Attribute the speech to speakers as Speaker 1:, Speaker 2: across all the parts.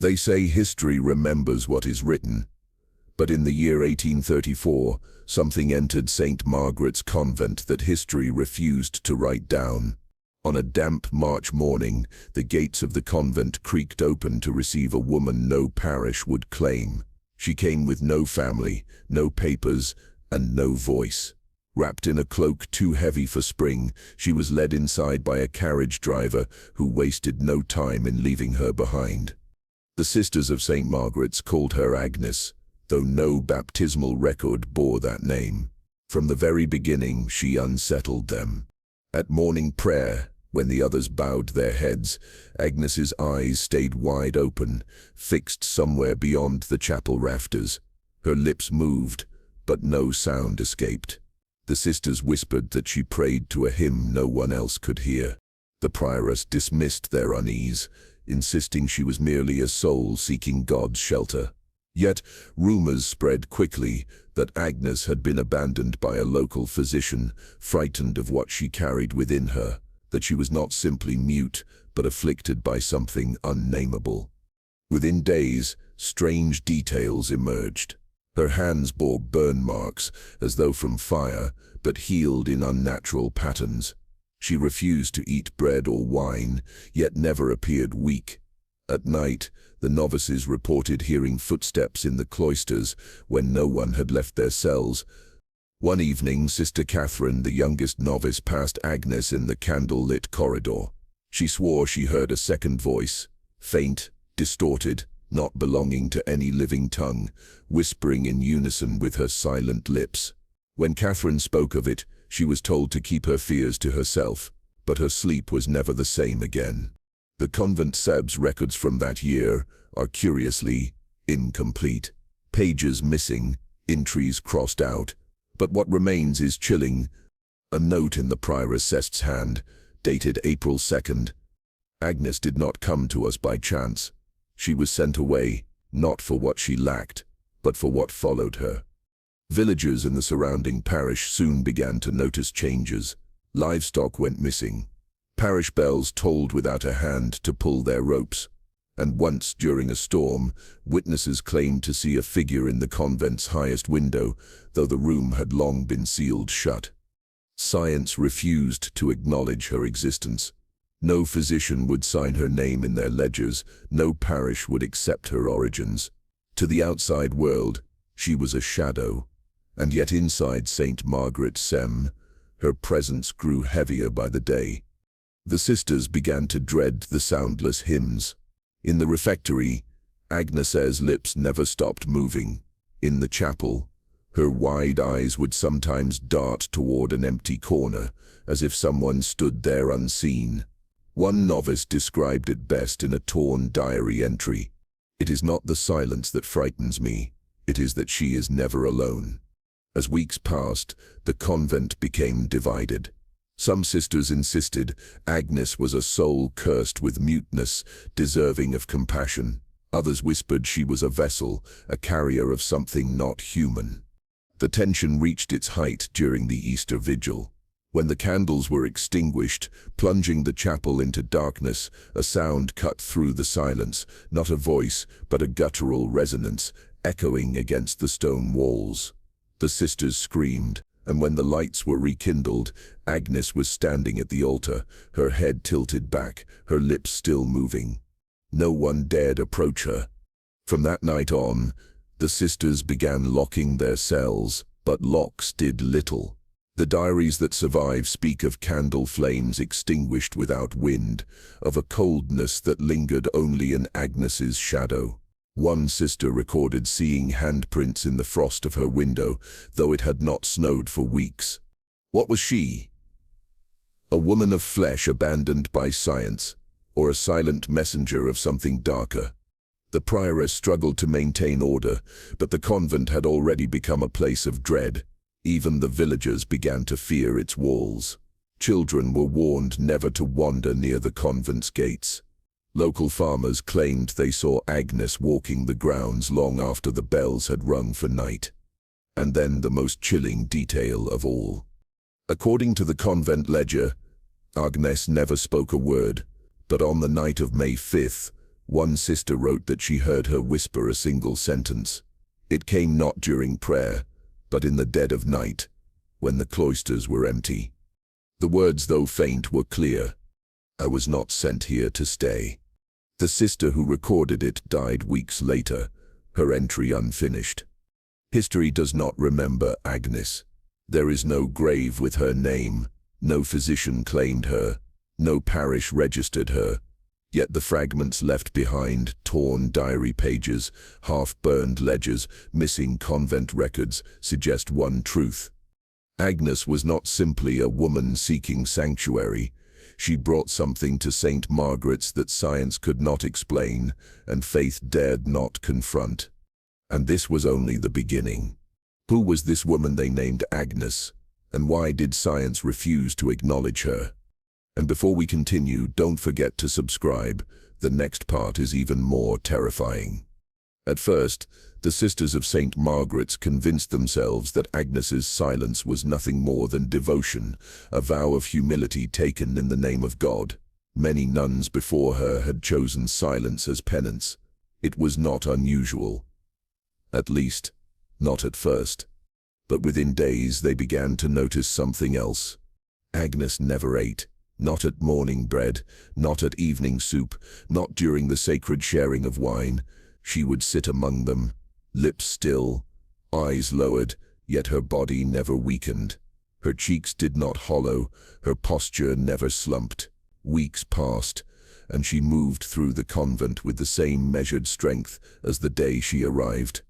Speaker 1: They say history remembers what is written. But in the year 1834, something entered St. Margaret's convent that history refused to write down. On a damp March morning, the gates of the convent creaked open to receive a woman no parish would claim. She came with no family, no papers, and no voice. Wrapped in a cloak too heavy for spring, she was led inside by a carriage driver who wasted no time in leaving her behind. The Sisters of St. Margaret's called her Agnes, though no baptismal record bore that name. From the very beginning, she unsettled them. At morning prayer, when the others bowed their heads, Agnes's eyes stayed wide open, fixed somewhere beyond the chapel rafters. Her lips moved, but no sound escaped. The sisters whispered that she prayed to a hymn no one else could hear. The prioress dismissed their unease, insisting she was merely a soul seeking God's shelter. Yet, rumors spread quickly that Agnes had been abandoned by a local physician, frightened of what she carried within her, that she was not simply mute, but afflicted by something unnameable. Within days, strange details emerged. Her hands bore burn marks, as though from fire, but healed in unnatural patterns. She refused to eat bread or wine, yet never appeared weak. At night, the novices reported hearing footsteps in the cloisters when no one had left their cells. One evening, Sister Catherine, the youngest novice, passed Agnes in the candle-lit corridor. She swore she heard a second voice, faint, distorted, not belonging to any living tongue, whispering in unison with her silent lips. When Catherine spoke of it, she was told to keep her fears to herself, but her sleep was never the same again. The convent seb's records from that year are curiously incomplete. Pages missing, entries crossed out, but what remains is chilling. A note in the prioress's hand, dated April 2nd. Agnes did not come to us by chance. She was sent away, not for what she lacked, but for what followed her. Villagers in the surrounding parish soon began to notice changes. Livestock went missing. Parish bells tolled without a hand to pull their ropes. And once, during a storm, witnesses claimed to see a figure in the convent's highest window, though the room had long been sealed shut. Science refused to acknowledge her existence. No physician would sign her name in their ledgers, no parish would accept her origins. To the outside world, she was a shadow, and yet inside St. Margaret's Sem, her presence grew heavier by the day. The sisters began to dread the soundless hymns. In the refectory, Agnes's lips never stopped moving. In the chapel, her wide eyes would sometimes dart toward an empty corner, as if someone stood there unseen. One novice described it best in a torn diary entry. "It is not the silence that frightens me, it is that she is never alone." As weeks passed, the convent became divided. Some sisters insisted Agnes was a soul cursed with muteness, deserving of compassion. Others whispered she was a vessel, a carrier of something not human. The tension reached its height during the Easter Vigil. When the candles were extinguished, plunging the chapel into darkness, a sound cut through the silence, not a voice, but a guttural resonance, echoing against the stone walls. The sisters screamed, and when the lights were rekindled, Agnes was standing at the altar, her head tilted back, her lips still moving. No one dared approach her. From that night on, the sisters began locking their cells, but locks did little. The diaries that survive speak of candle flames extinguished without wind, of a coldness that lingered only in Agnes's shadow. One sister recorded seeing handprints in the frost of her window, though it had not snowed for weeks. What was she? A woman of flesh abandoned by science, or a silent messenger of something darker? The prioress struggled to maintain order, but the convent had already become a place of dread. Even the villagers began to fear its walls. Children were warned never to wander near the convent's gates. Local farmers claimed they saw Agnes walking the grounds long after the bells had rung for night. And then the most chilling detail of all. According to the convent ledger, Agnes never spoke a word, but on the night of May 5th, One sister wrote that she heard her whisper a single sentence. It came not during prayer, but in the dead of night, when the cloisters were empty. The words, though faint, were clear. "I was not sent here to stay." The sister who recorded it died weeks later, her entry unfinished. History does not remember Agnes. There is no grave with her name, no physician claimed her, no parish registered her. Yet the fragments left behind, torn diary pages, half-burned ledgers, missing convent records, suggest one truth. Agnes was not simply a woman seeking sanctuary. She brought something to St. Margaret's that science could not explain and faith dared not confront. And this was only the beginning. Who was this woman they named Agnes, and why did science refuse to acknowledge her? And before we continue, don't forget to subscribe. The next part is even more terrifying. At first, the Sisters of St. Margaret's convinced themselves that Agnes's silence was nothing more than devotion, a vow of humility taken in the name of God. Many nuns before her had chosen silence as penance. It was not unusual. At least, not at first. But within days they began to notice something else. Agnes never ate. Not at morning bread, not at evening soup, not during the sacred sharing of wine. She would sit among them, lips still, eyes lowered, yet her body never weakened. Her cheeks did not hollow, her posture never slumped. Weeks passed, and she moved through the convent with the same measured strength as the day she arrived.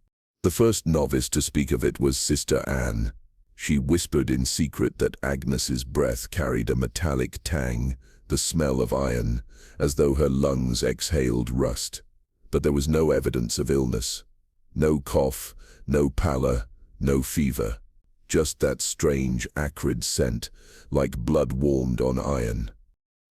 Speaker 1: The first novice to speak of it was Sister Anne. She whispered in secret that Agnes's breath carried a metallic tang, the smell of iron, as though her lungs exhaled rust. But there was no evidence of illness. No cough, no pallor, no fever. Just that strange, acrid scent, like blood warmed on iron.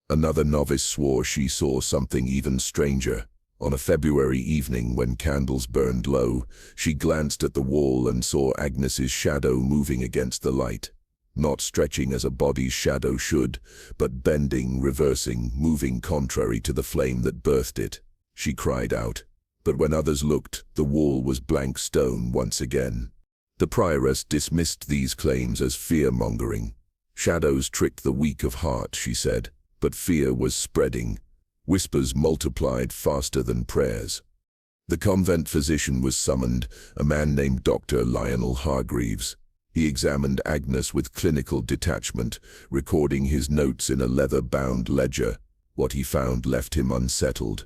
Speaker 1: Another novice swore she saw something even stranger. On a February evening when candles burned low, she glanced at the wall and saw Agnes's shadow moving against the light. Not stretching as a body's shadow should, but bending, reversing, moving contrary to the flame that birthed it. She cried out. But when others looked, the wall was blank stone once again. The prioress dismissed these claims as fear-mongering. Shadows tricked the weak of heart, she said, but fear was spreading. Whispers multiplied faster than prayers. The convent physician was summoned, a man named Dr. Lionel Hargreaves. He examined Agnes with clinical detachment, recording his notes in a leather-bound ledger. What he found left him unsettled.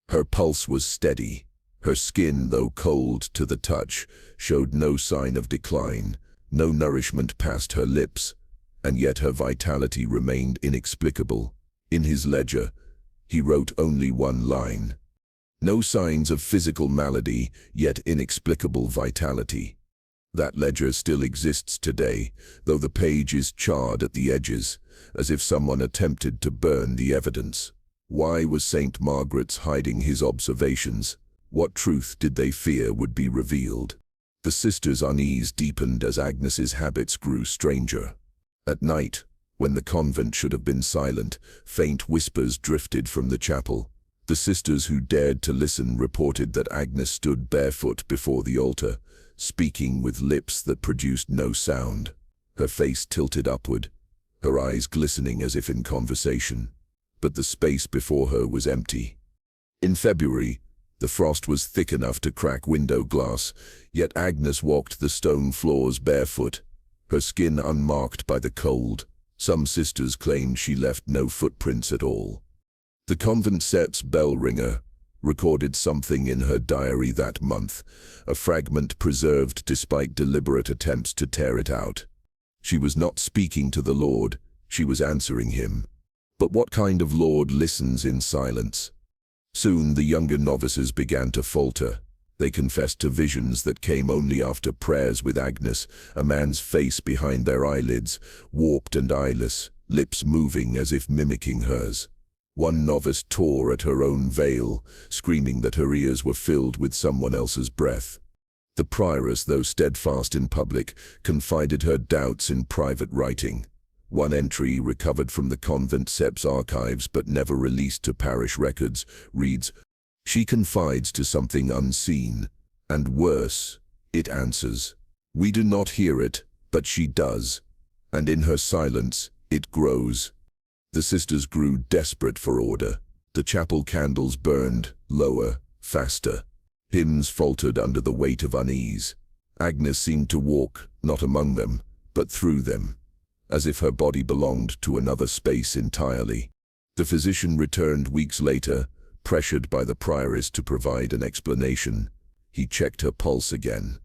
Speaker 1: Her pulse was steady. Her skin, though cold to the touch, showed no sign of decline. No nourishment passed her lips, and yet her vitality remained inexplicable. In his ledger, he wrote only one line. No signs of physical malady, yet inexplicable vitality. That ledger still exists today, though the page is charred at the edges, as if someone attempted to burn the evidence. Why was St. Margaret's hiding his observations? What truth did they fear would be revealed? The sisters' unease deepened as Agnes's habits grew stranger. At night, when the convent should have been silent, faint whispers drifted from the chapel. The sisters who dared to listen reported that Agnes stood barefoot before the altar, speaking with lips that produced no sound. Her face tilted upward, her eyes glistening as if in conversation. But the space before her was empty. In February, the frost was thick enough to crack window glass, yet Agnes walked the stone floors barefoot, her skin unmarked by the cold. Some sisters claimed she left no footprints at all. The convent sept's bell ringer recorded something in her diary that month, a fragment preserved despite deliberate attempts to tear it out. She was not speaking to the Lord, she was answering him. But what kind of Lord listens in silence? Soon the younger novices began to falter. They confessed to visions that came only after prayers with Agnes, a man's face behind their eyelids, warped and eyeless, lips moving as if mimicking hers. One novice tore at her own veil, screaming that her ears were filled with someone else's breath. The prioress, though steadfast in public, confided her doubts in private writing. One entry, recovered from the convent sept's archives but never released to parish records, reads, She confides to something unseen, and worse, it answers. We do not hear it, but she does, and in her silence, it grows. The sisters grew desperate for order. The chapel candles burned, lower, faster. Hymns faltered under the weight of unease. Agnes seemed to walk, not among them, but through them, as if her body belonged to another space entirely. The physician returned weeks later, pressured by the prioress to provide an explanation. He checked her pulse again.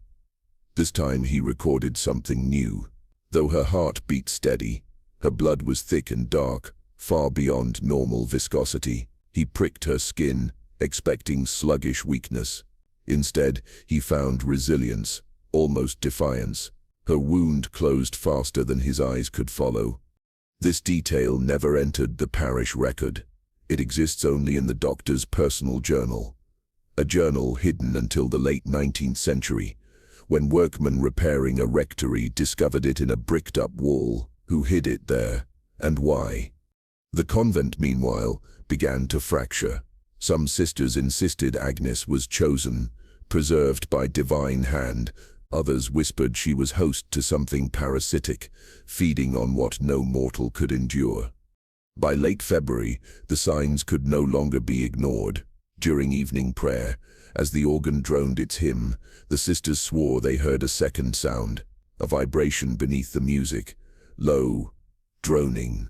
Speaker 1: This time he recorded something new. Though her heart beat steady, her blood was thick and dark, far beyond normal viscosity. He pricked her skin, expecting sluggish weakness. Instead, he found resilience, almost defiance. Her wound closed faster than his eyes could follow. This detail never entered the parish record. It exists only in the doctor's personal journal. A journal hidden until the late 19th century, when workmen repairing a rectory discovered it in a bricked-up wall. Who hid it there, and why? The convent, meanwhile, began to fracture. Some sisters insisted Agnes was chosen, preserved by divine hand. Others whispered she was host to something parasitic, feeding on what no mortal could endure. By late February, the signs could no longer be ignored. During evening prayer, as the organ droned its hymn, the sisters swore they heard a second sound, a vibration beneath the music, low, droning,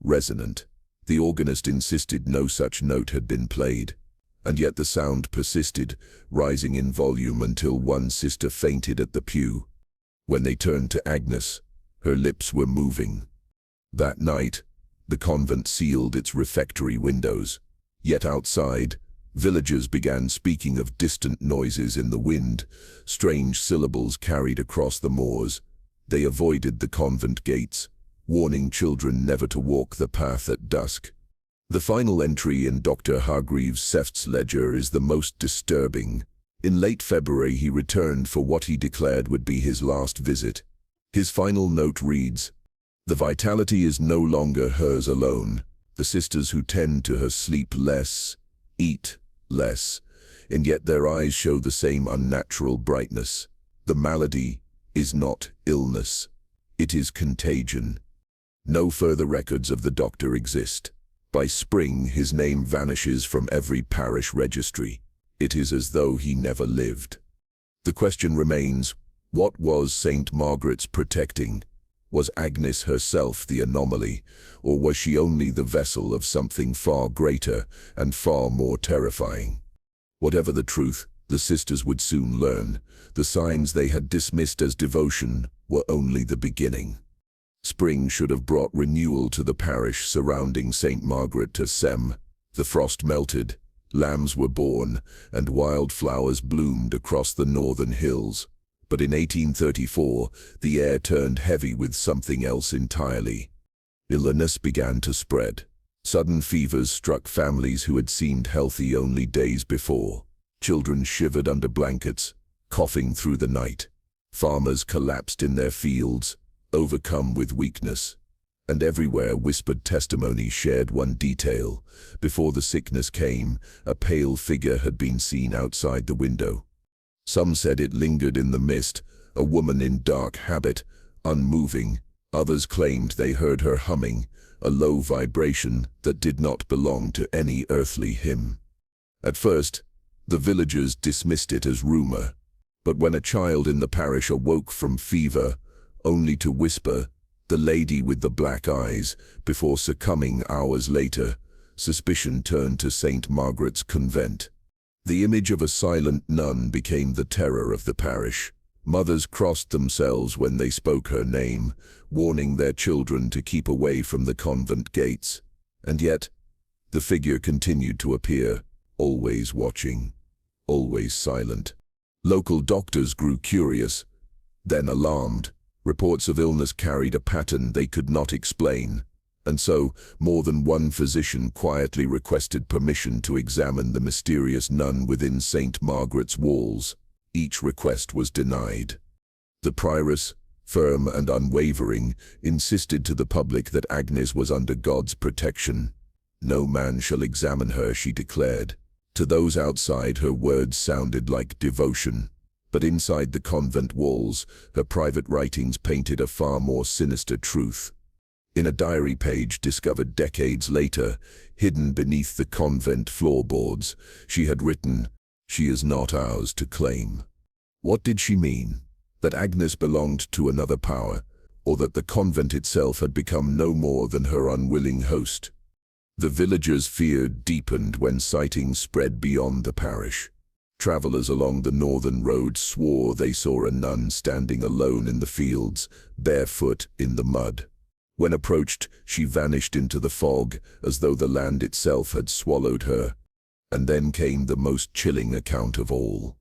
Speaker 1: resonant. The organist insisted no such note had been played, and yet the sound persisted, rising in volume until one sister fainted at the pew. When they turned to Agnes, her lips were moving. That night, the convent sealed its refectory windows. Yet outside, villagers began speaking of distant noises in the wind, strange syllables carried across the moors. They avoided the convent gates, warning children never to walk the path at dusk. The final entry in Dr. Hargreaves Seft's ledger is the most disturbing. In late February he returned for what he declared would be his last visit. His final note reads, "The vitality is no longer hers alone. The sisters who tend to her sleep less, eat less, and yet their eyes show the same unnatural brightness. The malady is not illness. It is contagion." No further records of the doctor exist. By spring, his name vanishes from every parish registry. It is as though he never lived. The question remains, what was St. Margaret's protecting? Was Agnes herself the anomaly, or was she only the vessel of something far greater and far more terrifying? Whatever the truth, the sisters would soon learn. The signs they had dismissed as devotion were only the beginning. Spring should have brought renewal to the parish surrounding St. Margaret to Sem. The frost melted, lambs were born, and wildflowers bloomed across the northern hills. But in 1834, the air turned heavy with something else entirely. Illness began to spread. Sudden fevers struck families who had seemed healthy only days before. Children shivered under blankets, coughing through the night. Farmers collapsed in their fields, overcome with weakness. And everywhere whispered testimony shared one detail. Before the sickness came, a pale figure had been seen outside the window. Some said it lingered in the mist, a woman in dark habit, unmoving. Others claimed they heard her humming, a low vibration that did not belong to any earthly hymn. At first, the villagers dismissed it as rumor. But when a child in the parish awoke from fever, only to whisper, "The lady with the black eyes," before succumbing hours later, suspicion turned to St. Margaret's convent. The image of a silent nun became the terror of the parish. Mothers crossed themselves when they spoke her name, warning their children to keep away from the convent gates. And yet, the figure continued to appear, always watching, always silent. Local doctors grew curious, then alarmed. Reports of illness carried a pattern they could not explain, and so more than one physician quietly requested permission to examine the mysterious nun within St. Margaret's walls. Each request was denied. The prioress, firm and unwavering, insisted to the public that Agnes was under God's protection. "No man shall examine her," she declared. To those outside, her words sounded like devotion, but inside the convent walls, her private writings painted a far more sinister truth. In a diary page discovered decades later, hidden beneath the convent floorboards, she had written, "She is not ours to claim." What did she mean? That Agnes belonged to another power, or that the convent itself had become no more than her unwilling host? The villagers' fear deepened when sightings spread beyond the parish. Travelers along the northern road swore they saw a nun standing alone in the fields, barefoot in the mud. When approached, she vanished into the fog, as though the land itself had swallowed her. And then came the most chilling account of all.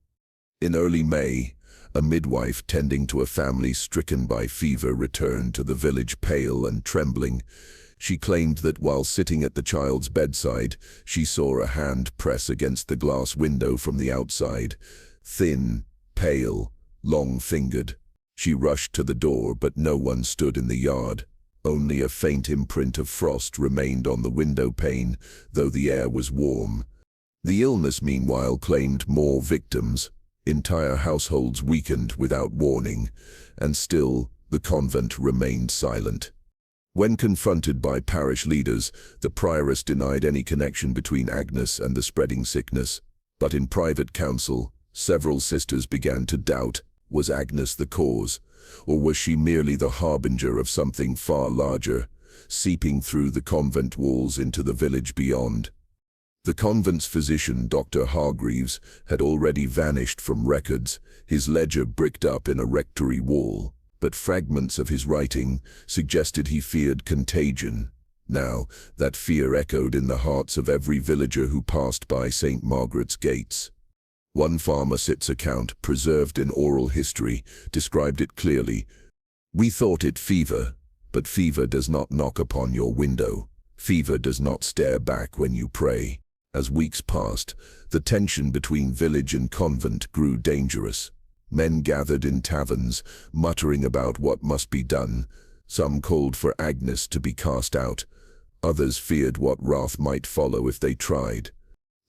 Speaker 1: In early May, a midwife tending to a family stricken by fever returned to the village pale and trembling. She claimed that while sitting at the child's bedside, she saw a hand press against the glass window from the outside. Thin, pale, long-fingered. She rushed to the door, but no one stood in the yard. Only a faint imprint of frost remained on the window pane, though the air was warm. The illness, meanwhile, claimed more victims. Entire households weakened without warning, and still the convent remained silent. When confronted by parish leaders, the prioress denied any connection between Agnes and the spreading sickness. But in private council, several sisters began to doubt, was Agnes the cause? Or was she merely the harbinger of something far larger, seeping through the convent walls into the village beyond? The convent's physician, Dr. Hargreaves, had already vanished from records, his ledger bricked up in a rectory wall, but fragments of his writing suggested he feared contagion. Now, that fear echoed in the hearts of every villager who passed by St. Margaret's gates. One pharmacist's account, preserved in oral history, described it clearly. "We thought it fever, but fever does not knock upon your window. Fever does not stare back when you pray." As weeks passed, the tension between village and convent grew dangerous. Men gathered in taverns, muttering about what must be done. Some called for Agnes to be cast out. Others feared what wrath might follow if they tried.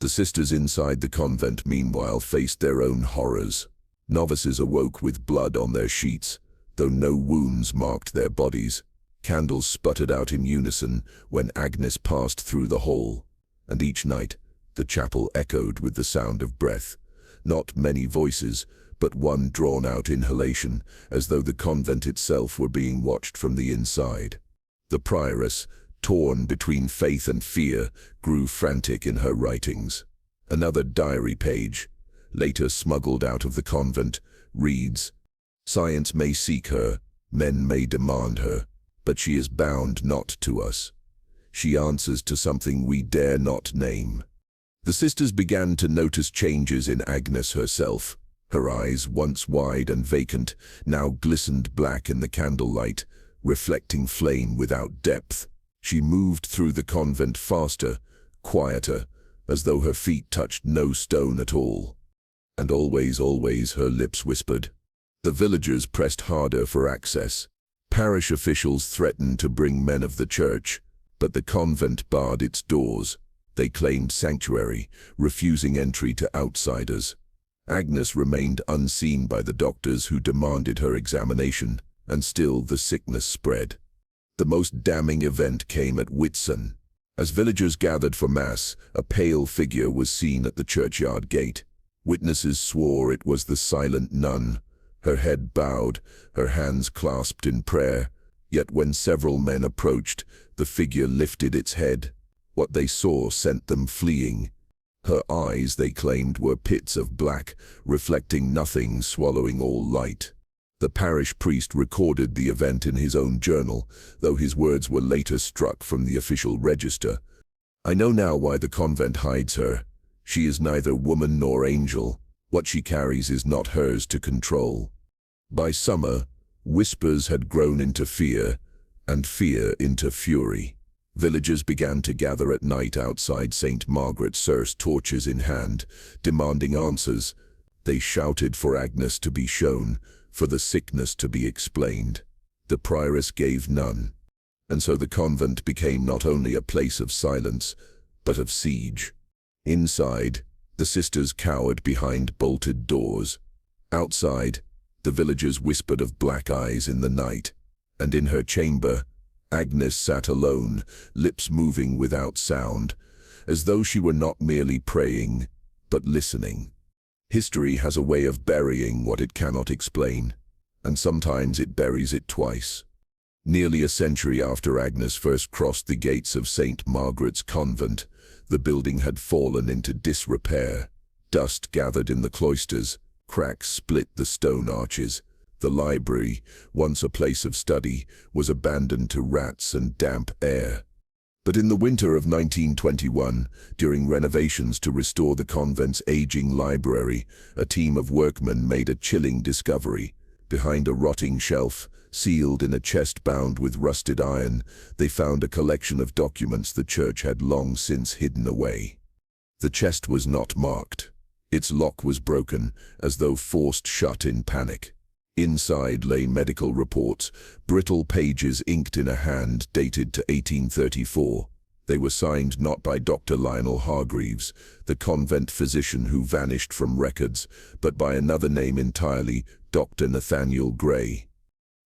Speaker 1: The sisters inside the convent, meanwhile, faced their own horrors. Novices awoke with blood on their sheets, though no wounds marked their bodies. Candles sputtered out in unison when Agnes passed through the hall. And each night, the chapel echoed with the sound of breath. Not many voices, but one drawn-out inhalation, as though the convent itself were being watched from the inside. The prioress, torn between faith and fear, grew frantic in her writings. Another diary page, later smuggled out of the convent, reads, "Science may seek her, men may demand her, but she is bound not to us. She answers to something we dare not name." The sisters began to notice changes in Agnes herself. Her eyes, once wide and vacant, now glistened black in the candlelight, reflecting flame without depth. She moved through the convent faster, quieter, as though her feet touched no stone at all. And always, always, her lips whispered. The villagers pressed harder for access. Parish officials threatened to bring men of the church, but the convent barred its doors. They claimed sanctuary, refusing entry to outsiders. Agnes remained unseen by the doctors who demanded her examination, and still the sickness spread. The most damning event came at Whitsun. As villagers gathered for mass, a pale figure was seen at the churchyard gate. Witnesses swore it was the silent nun, her head bowed, her hands clasped in prayer. Yet when several men approached, the figure lifted its head. What they saw sent them fleeing. Her eyes, they claimed, were pits of black, reflecting nothing, swallowing all light. The parish priest recorded the event in his own journal, though his words were later struck from the official register. "I know now why the convent hides her. She is neither woman nor angel. What she carries is not hers to control." By summer, whispers had grown into fear, and fear into fury. Villagers began to gather at night outside St. Margaret's Church, torches in hand, demanding answers. They shouted for Agnes to be shown, for the sickness to be explained. The prioress gave none, and so the convent became not only a place of silence, but of siege. Inside, The sisters cowered behind bolted doors. Outside, the villagers whispered of black eyes in the night, and in her chamber, Agnes sat alone, lips moving without sound, as though she were not merely praying, but listening. History has a way of burying what it cannot explain, and sometimes it buries it twice. Nearly a century after Agnes first crossed the gates of St. Margaret's Convent, the building had fallen into disrepair. Dust gathered in the cloisters, cracks split the stone arches. The library, once a place of study, was abandoned to rats and damp air. But in the winter of 1921, during renovations to restore the convent's aging library, a team of workmen made a chilling discovery. Behind a rotting shelf, sealed in a chest bound with rusted iron, they found a collection of documents the church had long since hidden away. The chest was not marked. Its lock was broken, as though forced shut in panic. Inside lay medical reports, brittle pages inked in a hand dated to 1834. They were signed not by Dr. Lionel Hargreaves, the convent physician who vanished from records, but by another name entirely, Dr. Nathaniel Gray.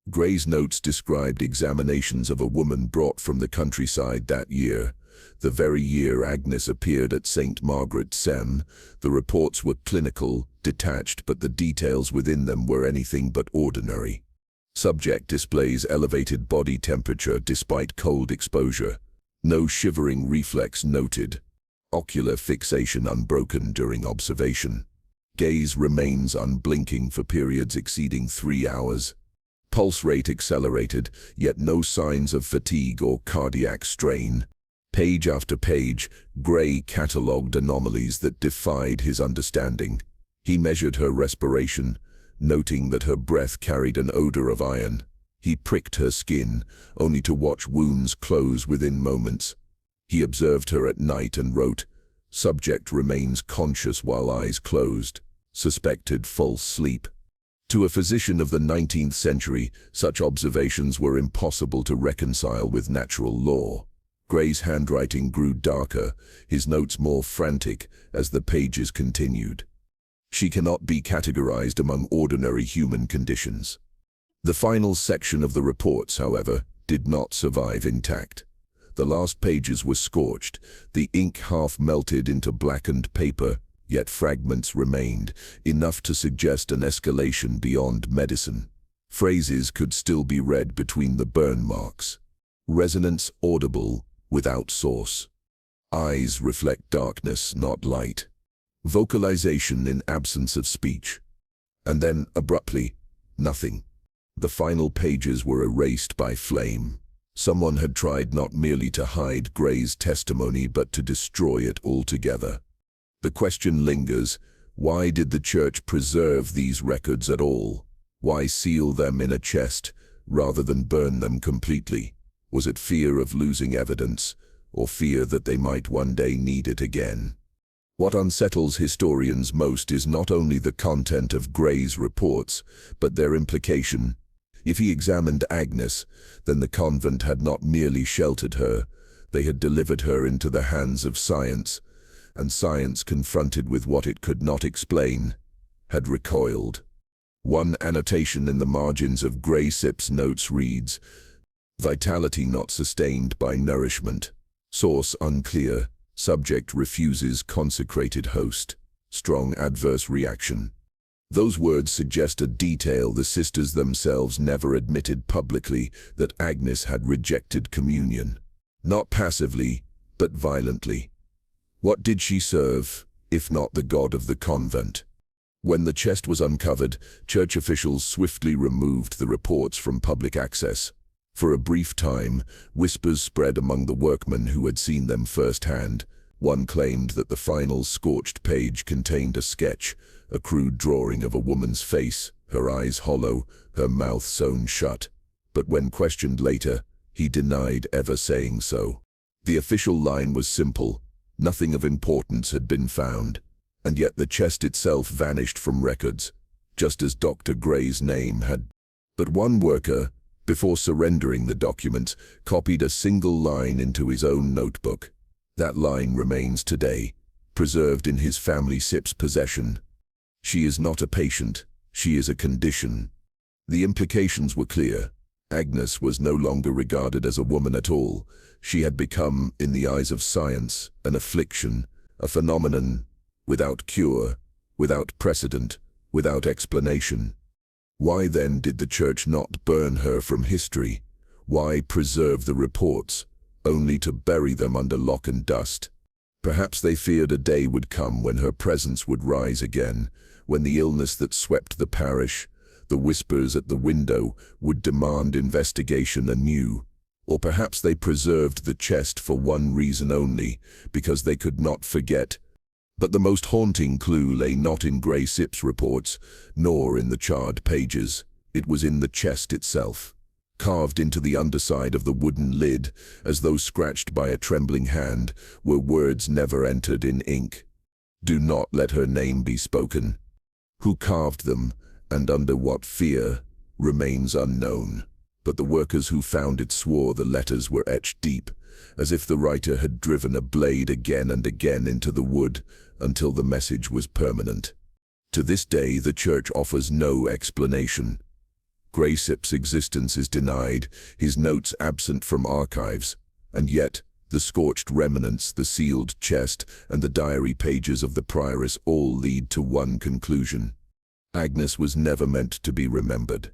Speaker 1: Gray's notes described examinations of a woman brought from the countryside that year. The very year Agnes appeared at St. Margaret's Sem. The reports were clinical, detached, but the details within them were anything but ordinary. Subject displays elevated body temperature despite cold exposure. No shivering reflex noted. Ocular fixation unbroken during observation. Gaze remains unblinking for periods exceeding 3 hours. Pulse rate accelerated, yet no signs of fatigue or cardiac strain. Page after page, Gray catalogued anomalies that defied his understanding. He measured her respiration, noting that her breath carried an odor of iron. He pricked her skin, only to watch wounds close within moments. He observed her at night and wrote, "Subject remains conscious while eyes closed. Suspected false sleep." To a physician of the 19th century, such observations were impossible to reconcile with natural law. Gray's handwriting grew darker, his notes more frantic as the pages continued. She cannot be categorized among ordinary human conditions. The final section of the reports, however, did not survive intact. The last pages were scorched, the ink half melted into blackened paper, yet fragments remained, enough to suggest an escalation beyond medicine. Phrases could still be read between the burn marks. Resonance audible, without source. Eyes reflect darkness, not light. Vocalization in absence of speech. And then, abruptly, nothing. The final pages were erased by flame. Someone had tried not merely to hide Gray's testimony, but to destroy it altogether. The question lingers, why did the church preserve these records at all? Why seal them in a chest, rather than burn them completely? Was it fear of losing evidence, or fear that they might one day need it again? What unsettles historians most is not only the content of Gray's reports, but their implication. If he examined Agnes, then the convent had not merely sheltered her, they had delivered her into the hands of science, and science, confronted with what it could not explain, had recoiled. One annotation in the margins of Gray-Sipp's notes reads, "Vitality not sustained by nourishment. Source unclear. Subject refuses consecrated host. Strong adverse reaction." Those words suggest a detail the sisters themselves never admitted publicly, that Agnes had rejected communion. Not passively, but violently. What did she serve, if not the god of the convent? When the chest was uncovered, church officials swiftly removed the reports from public access. For a brief time, whispers spread among the workmen who had seen them firsthand. One claimed that the final scorched page contained a sketch, a crude drawing of a woman's face, her eyes hollow, her mouth sewn shut. But when questioned later, he denied ever saying so. The official line was simple: nothing of importance had been found, and yet the chest itself vanished from records, just as Dr. Gray's name had. But one worker, before surrendering the documents, copied a single line into his own notebook. That line remains today, preserved in his family SIP's possession. She is not a patient, she is a condition. The implications were clear. Agnes was no longer regarded as a woman at all. She had become, in the eyes of science, an affliction, a phenomenon without cure, without precedent, without explanation. Why then did the Church not burn her from history? Why preserve the reports, only to bury them under lock and dust? Perhaps they feared a day would come when her presence would rise again, when the illness that swept the parish, the whispers at the window, would demand investigation anew. Or perhaps they preserved the chest for one reason only, because they could not forget. But the most haunting clue lay not in Grey SIP's reports, nor in the charred pages. It was in the chest itself. Carved into the underside of the wooden lid, as though scratched by a trembling hand, were words never entered in ink. Do not let her name be spoken. Who carved them, and under what fear, remains unknown. But the workers who found it swore the letters were etched deep, as if the writer had driven a blade again and again into the wood, until the message was permanent. To this day the Church offers no explanation. Grey SIP's existence is denied, his notes absent from archives, and yet the scorched remnants, the sealed chest, and the diary pages of the prioress all lead to one conclusion. Agnes was never meant to be remembered.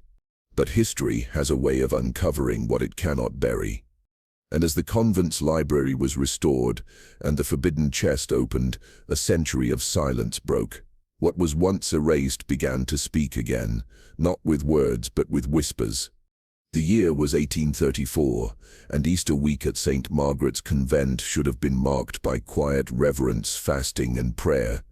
Speaker 1: But history has a way of uncovering what it cannot bury. And as the convent's library was restored, and the forbidden chest opened, a century of silence broke. What was once erased began to speak again, not with words but with whispers. The year was 1834, and Easter week at St. Margaret's Convent should have been marked by quiet reverence, fasting and prayer.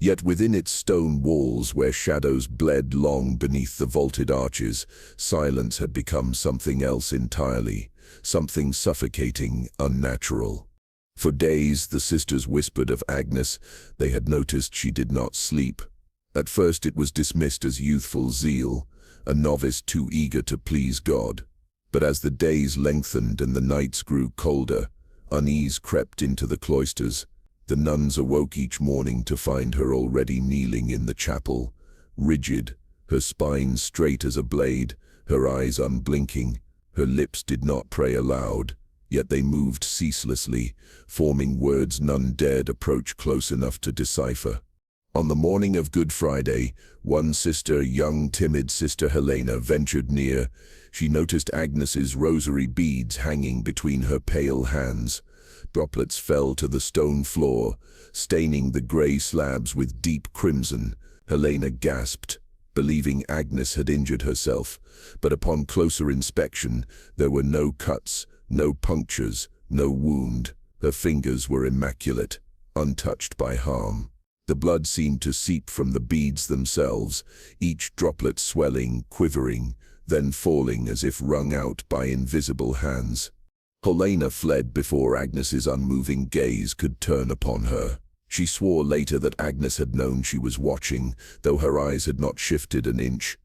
Speaker 1: Yet within its stone walls, where shadows bled long beneath the vaulted arches, silence had become something else entirely, something suffocating, unnatural. For days the sisters whispered of Agnes. They had noticed she did not sleep. At first it was dismissed as youthful zeal, a novice too eager to please God. But as the days lengthened and the nights grew colder, unease crept into the cloisters. The nuns awoke each morning to find her already kneeling in the chapel, rigid, her spine straight as a blade, her eyes unblinking. Her lips did not pray aloud, yet they moved ceaselessly, forming words none dared approach close enough to decipher. On the morning of Good Friday, one sister, young timid Sister Helena, ventured near. She noticed Agnes's rosary beads hanging between her pale hands. Droplets fell to the stone floor, staining the grey slabs with deep crimson. Helena gasped, believing Agnes had injured herself, but upon closer inspection, there were no cuts, no punctures, no wound. Her fingers were immaculate, untouched by harm. The blood seemed to seep from the beads themselves, each droplet swelling, quivering, then falling as if wrung out by invisible hands. Helena fled before Agnes's unmoving gaze could turn upon her. She swore later that Agnes had known she was watching, though her eyes had not shifted an inch.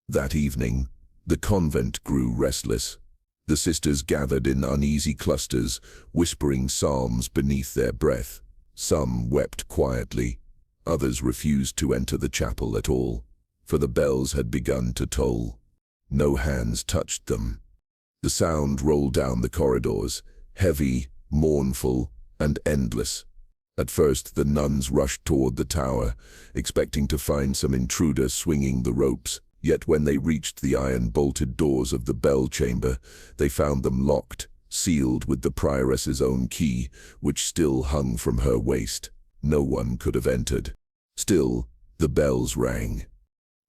Speaker 1: That evening, the convent grew restless. The sisters gathered in uneasy clusters, whispering psalms beneath their breath. Some wept quietly. Others refused to enter the chapel at all, for the bells had begun to toll. No hands touched them. The sound rolled down the corridors, heavy, mournful, and endless. At first the nuns rushed toward the tower, expecting to find some intruder swinging the ropes. Yet when they reached the iron-bolted doors of the bell chamber, they found them locked, sealed with the prioress's own key, which still hung from her waist. No one could have entered. Still, the bells rang.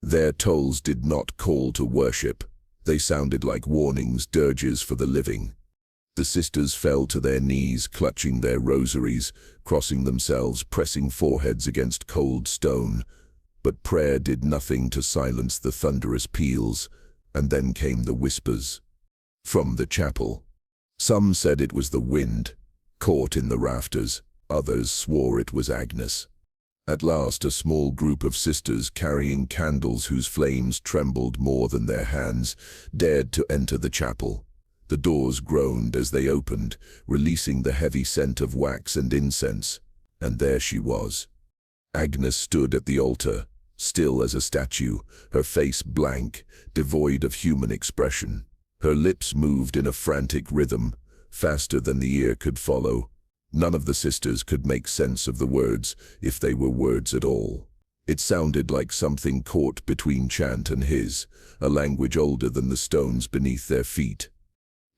Speaker 1: Their tolls did not call to worship. They sounded like warnings, dirges for the living. The sisters fell to their knees, clutching their rosaries, crossing themselves, pressing foreheads against cold stone. But prayer did nothing to silence the thunderous peals, and then came the whispers. From the chapel. Some said it was the wind, caught in the rafters. Others swore it was Agnes. At last a small group of sisters, carrying candles whose flames trembled more than their hands, dared to enter the chapel. The doors groaned as they opened, releasing the heavy scent of wax and incense. And there she was. Agnes stood at the altar, still as a statue, her face blank, devoid of human expression. Her lips moved in a frantic rhythm, faster than the ear could follow. None of the sisters could make sense of the words, if they were words at all. It sounded like something caught between chant and his, a language older than the stones beneath their feet.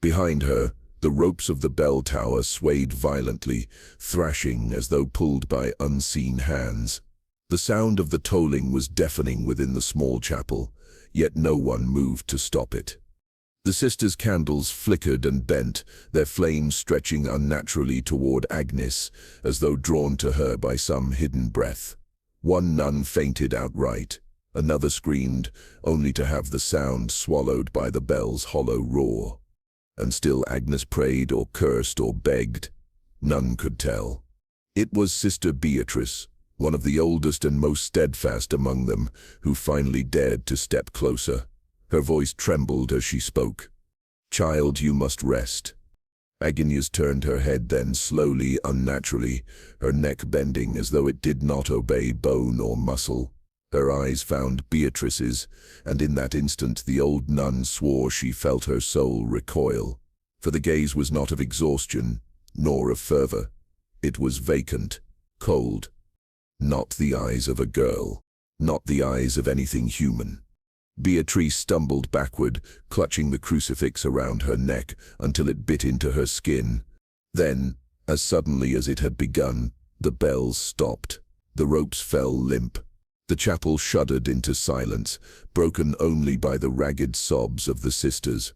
Speaker 1: Behind her, the ropes of the bell tower swayed violently, thrashing as though pulled by unseen hands. The sound of the tolling was deafening within the small chapel, yet no one moved to stop it. The sisters' candles flickered and bent, their flames stretching unnaturally toward Agnes, as though drawn to her by some hidden breath. One nun fainted outright. Another screamed, only to have the sound swallowed by the bell's hollow roar. And still Agnes prayed or cursed or begged. None could tell. It was Sister Beatrice, one of the oldest and most steadfast among them, who finally dared to step closer. Her voice trembled as she spoke. "Child, you must rest." Agnes turned her head then slowly, unnaturally, her neck bending as though it did not obey bone or muscle. Her eyes found Beatrice's, and in that instant the old nun swore she felt her soul recoil. For the gaze was not of exhaustion, nor of fervor. It was vacant, cold. Not the eyes of a girl, not the eyes of anything human. Beatrice stumbled backward, clutching the crucifix around her neck until it bit into her skin. Then, as suddenly as it had begun, the bells stopped. The ropes fell limp. The chapel shuddered into silence, broken only by the ragged sobs of the sisters.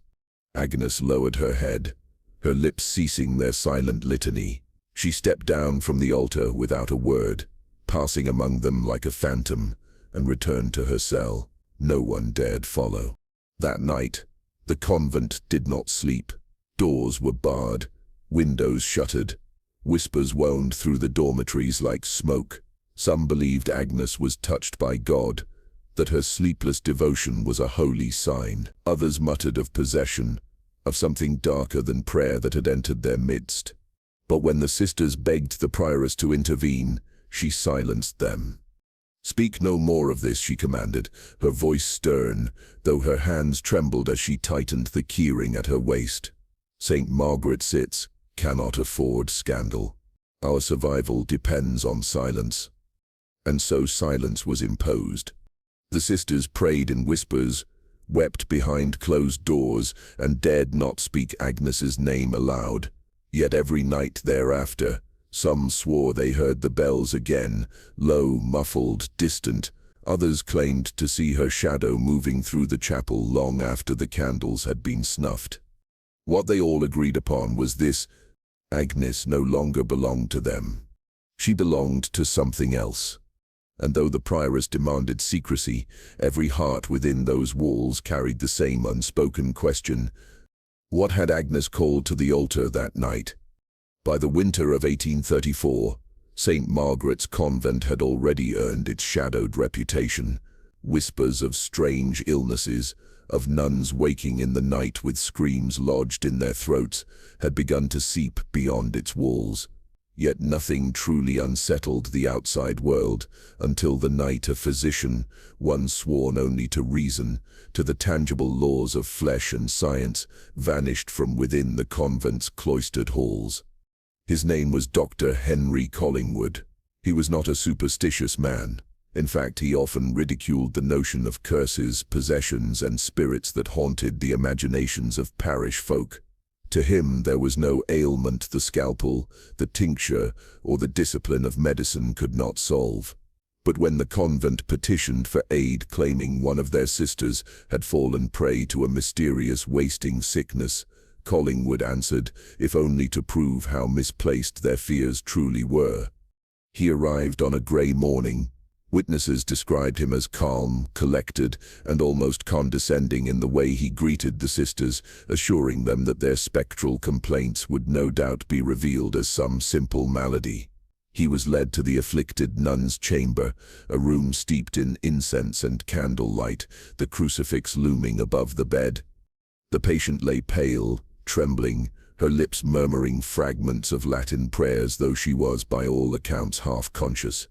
Speaker 1: Agnes lowered her head, her lips ceasing their silent litany. She stepped down from the altar without a word, passing among them like a phantom, and returned to her cell. No one dared follow. That night, the convent did not sleep. Doors were barred, windows shuttered. Whispers wound through the dormitories like smoke. Some believed Agnes was touched by God, that her sleepless devotion was a holy sign. Others muttered of possession, of something darker than prayer that had entered their midst. But when the sisters begged the prioress to intervene, she silenced them. "Speak no more of this," she commanded, her voice stern, though her hands trembled as she tightened the keyring at her waist. "St. Margaret sits, cannot afford scandal. Our survival depends on silence." And so silence was imposed. The sisters prayed in whispers, wept behind closed doors, and dared not speak Agnes's name aloud. Yet every night thereafter, some swore they heard the bells again, low, muffled, distant. Others claimed to see her shadow moving through the chapel long after the candles had been snuffed. What they all agreed upon was this: Agnes no longer belonged to them. She belonged to something else. And though the prioress demanded secrecy, every heart within those walls carried the same unspoken question: what had Agnes called to the altar that night? By the winter of 1834, St. Margaret's convent had already earned its shadowed reputation. Whispers of strange illnesses, of nuns waking in the night with screams lodged in their throats, had begun to seep beyond its walls. Yet nothing truly unsettled the outside world until the night a physician, one sworn only to reason, to the tangible laws of flesh and science, vanished from within the convent's cloistered halls. His name was Dr. Henry Collingwood. He was not a superstitious man. In fact, he often ridiculed the notion of curses, possessions, and spirits that haunted the imaginations of parish folk. To him, there was no ailment the scalpel, the tincture, or the discipline of medicine could not solve. But when the convent petitioned for aid, claiming one of their sisters had fallen prey to a mysterious wasting sickness, Collingwood answered, if only to prove how misplaced their fears truly were. He arrived on a grey morning. Witnesses described him as calm, collected, and almost condescending in the way he greeted the sisters, assuring them that their spectral complaints would no doubt be revealed as some simple malady. He was led to the afflicted nun's chamber, a room steeped in incense and candlelight, the crucifix looming above the bed. The patient lay pale, trembling, her lips murmuring fragments of Latin prayers, though she was by all accounts half-conscious.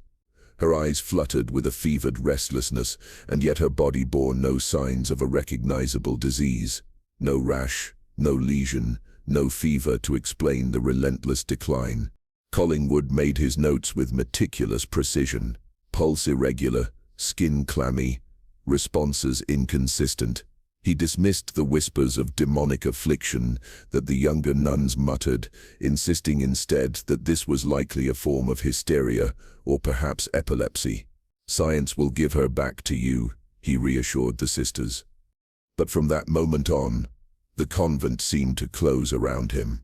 Speaker 1: Her eyes fluttered with a fevered restlessness, and yet her body bore no signs of a recognizable disease. No rash, no lesion, no fever to explain the relentless decline. Collingwood made his notes with meticulous precision. Pulse irregular, skin clammy, responses inconsistent. He dismissed the whispers of demonic affliction that the younger nuns muttered, insisting instead that this was likely a form of hysteria or perhaps epilepsy. "Science will give her back to you," he reassured the sisters. But from that moment on, the convent seemed to close around him.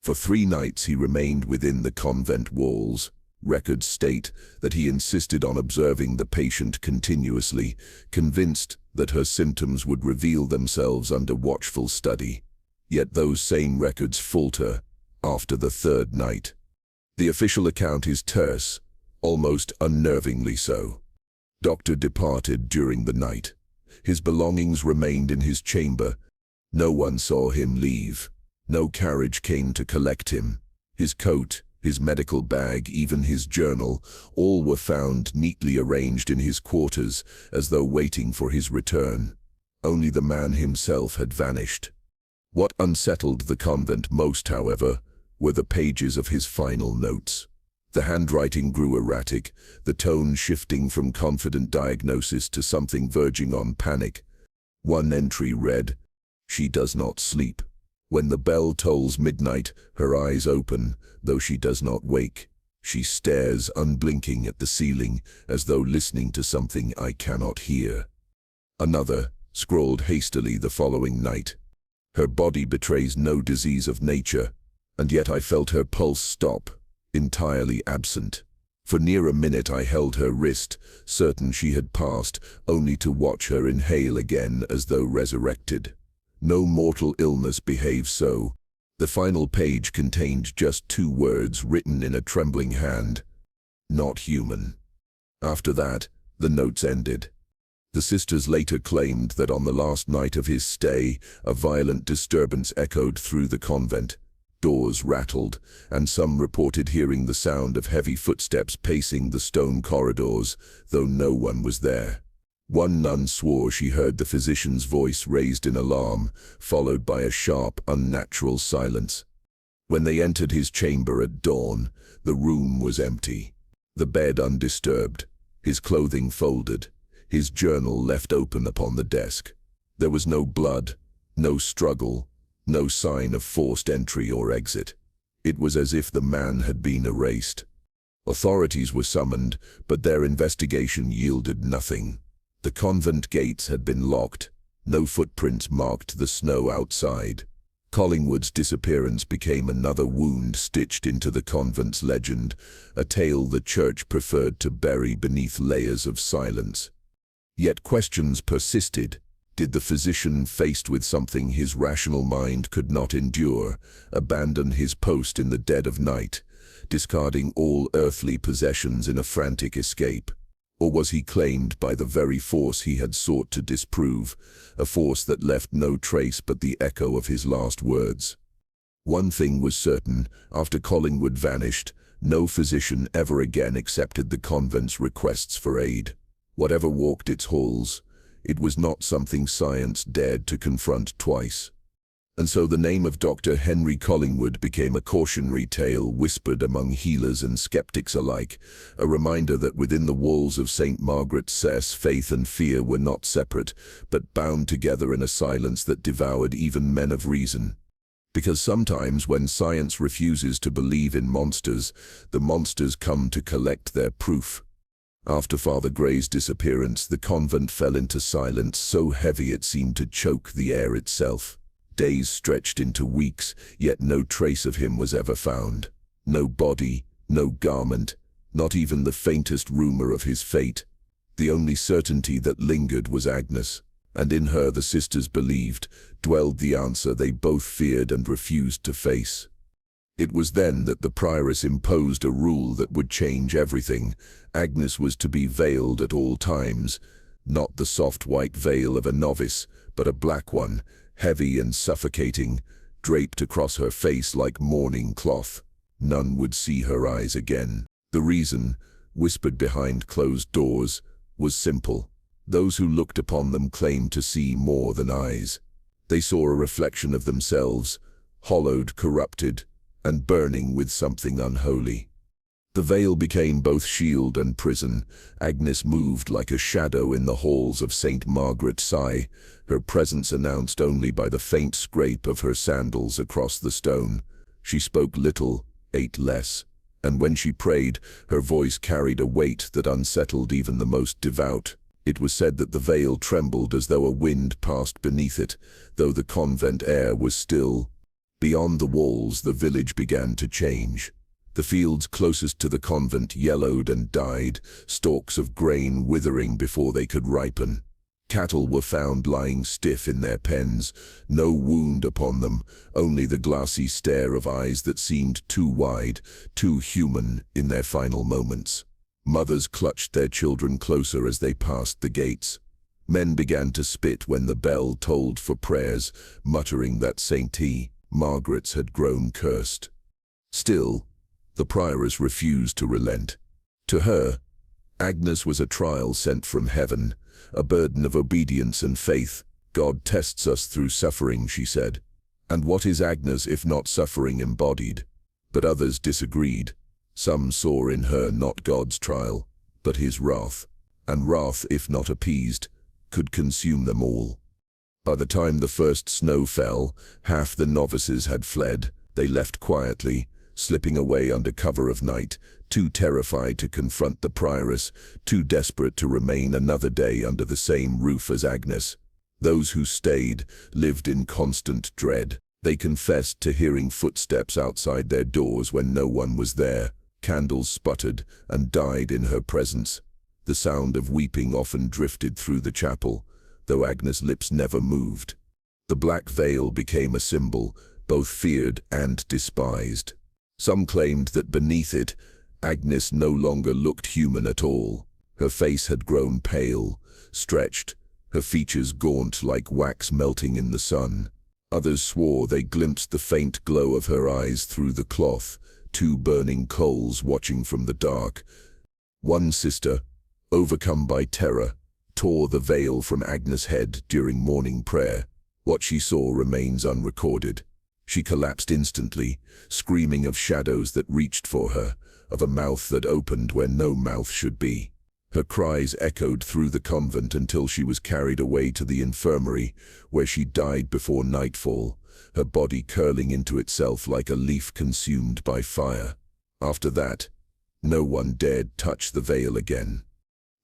Speaker 1: For 3 nights he remained within the convent walls. Records state that he insisted on observing the patient continuously, convinced that her symptoms would reveal themselves under watchful study. Yet those same records falter after the 3rd night. The official account is terse, almost unnervingly so. Doctor departed during the night. His belongings remained in his chamber. No one saw him leave. No carriage came to collect him. His coat, his medical bag, even his journal, all were found neatly arranged in his quarters, as though waiting for his return. Only the man himself had vanished. What unsettled the convent most, however, were the pages of his final notes. The handwriting grew erratic, the tone shifting from confident diagnosis to something verging on panic. One entry read, "She does not sleep. When the bell tolls midnight, her eyes open, though she does not wake. She stares unblinking at the ceiling, as though listening to something I cannot hear." Another, scrawled hastily the following night. "Her body betrays no disease of nature, and yet I felt her pulse stop, entirely absent. For near a minute I held her wrist, certain she had passed, only to watch her inhale again as though resurrected. No mortal illness behaves so." The final page contained just 2 words written in a trembling hand: "Not human." After that, the notes ended. The sisters later claimed that on the last night of his stay, a violent disturbance echoed through the convent. Doors rattled, and some reported hearing the sound of heavy footsteps pacing the stone corridors, though no one was there. One nun swore she heard the physician's voice raised in alarm, followed by a sharp, unnatural silence. When they entered his chamber at dawn, the room was empty. The bed undisturbed, his clothing folded, his journal left open upon the desk. There was no blood, no struggle, no sign of forced entry or exit. It was as if the man had been erased. Authorities were summoned, but their investigation yielded nothing. The convent gates had been locked. No footprints marked the snow outside. Collingwood's disappearance became another wound stitched into the convent's legend, a tale the church preferred to bury beneath layers of silence. Yet questions persisted. Did the physician, faced with something his rational mind could not endure, abandon his post in the dead of night, discarding all earthly possessions in a frantic escape? Or was he claimed by the very force he had sought to disprove, a force that left no trace but the echo of his last words? One thing was certain: after Collingwood vanished, no physician ever again accepted the convent's requests for aid. Whatever walked its halls, it was not something science dared to confront twice. And so the name of Dr. Henry Collingwood became a cautionary tale whispered among healers and skeptics alike, a reminder that within the walls of St. Margaret's cess faith and fear were not separate, but bound together in a silence that devoured even men of reason. Because sometimes when science refuses to believe in monsters, the monsters come to collect their proof. After Father Gray's disappearance, the convent fell into silence so heavy it seemed to choke the air itself. Days stretched into weeks, yet no trace of him was ever found. No body, no garment, not even the faintest rumor of his fate. The only certainty that lingered was Agnes, and in her the sisters believed dwelled the answer they both feared and refused to face. It was then that the prioress imposed a rule that would change everything. Agnes was to be veiled at all times, not the soft white veil of a novice, but a black one, heavy and suffocating, draped across her face like mourning cloth. None would see her eyes again. The reason, whispered behind closed doors, was simple. Those who looked upon them claimed to see more than eyes. They saw a reflection of themselves, hollowed, corrupted, and burning with something unholy. The veil became both shield and prison. Agnes moved like a shadow in the halls of St. Margaret's Sigh, her presence announced only by the faint scrape of her sandals across the stone. She spoke little, ate less, and when she prayed, her voice carried a weight that unsettled even the most devout. It was said that the veil trembled as though a wind passed beneath it, though the convent air was still. Beyond the walls, the village began to change. The fields closest to the convent yellowed and died, stalks of grain withering before they could ripen. Cattle were found lying stiff in their pens, no wound upon them, only the glassy stare of eyes that seemed too wide, too human in their final moments. Mothers clutched their children closer as they passed the gates. Men began to spit when the bell tolled for prayers, muttering that St. Margaret's had grown cursed. Still, the prioress refused to relent. To her, Agnes was a trial sent from heaven, a burden of obedience and faith. God tests us through suffering, she said. And what is Agnes if not suffering embodied? But others disagreed. Some saw in her not God's trial, but his wrath. And wrath, if not appeased, could consume them all. By the time the first snow fell, half the novices had fled. They left quietly, slipping away under cover of night, too terrified to confront the prioress, too desperate to remain another day under the same roof as Agnes. Those who stayed lived in constant dread. They confessed to hearing footsteps outside their doors when no one was there. Candles sputtered and died in her presence. The sound of weeping often drifted through the chapel, though Agnes' lips never moved. The black veil became a symbol, both feared and despised. Some claimed that beneath it, Agnes no longer looked human at all. Her face had grown pale, stretched, her features gaunt like wax melting in the sun. Others swore they glimpsed the faint glow of her eyes through the cloth, two burning coals watching from the dark. One sister, overcome by terror, tore the veil from Agnes' head during morning prayer. What she saw remains unrecorded. She collapsed instantly, screaming of shadows that reached for her, of a mouth that opened where no mouth should be. Her cries echoed through the convent until she was carried away to the infirmary, where she died before nightfall, her body curling into itself like a leaf consumed by fire. After that, no one dared touch the veil again.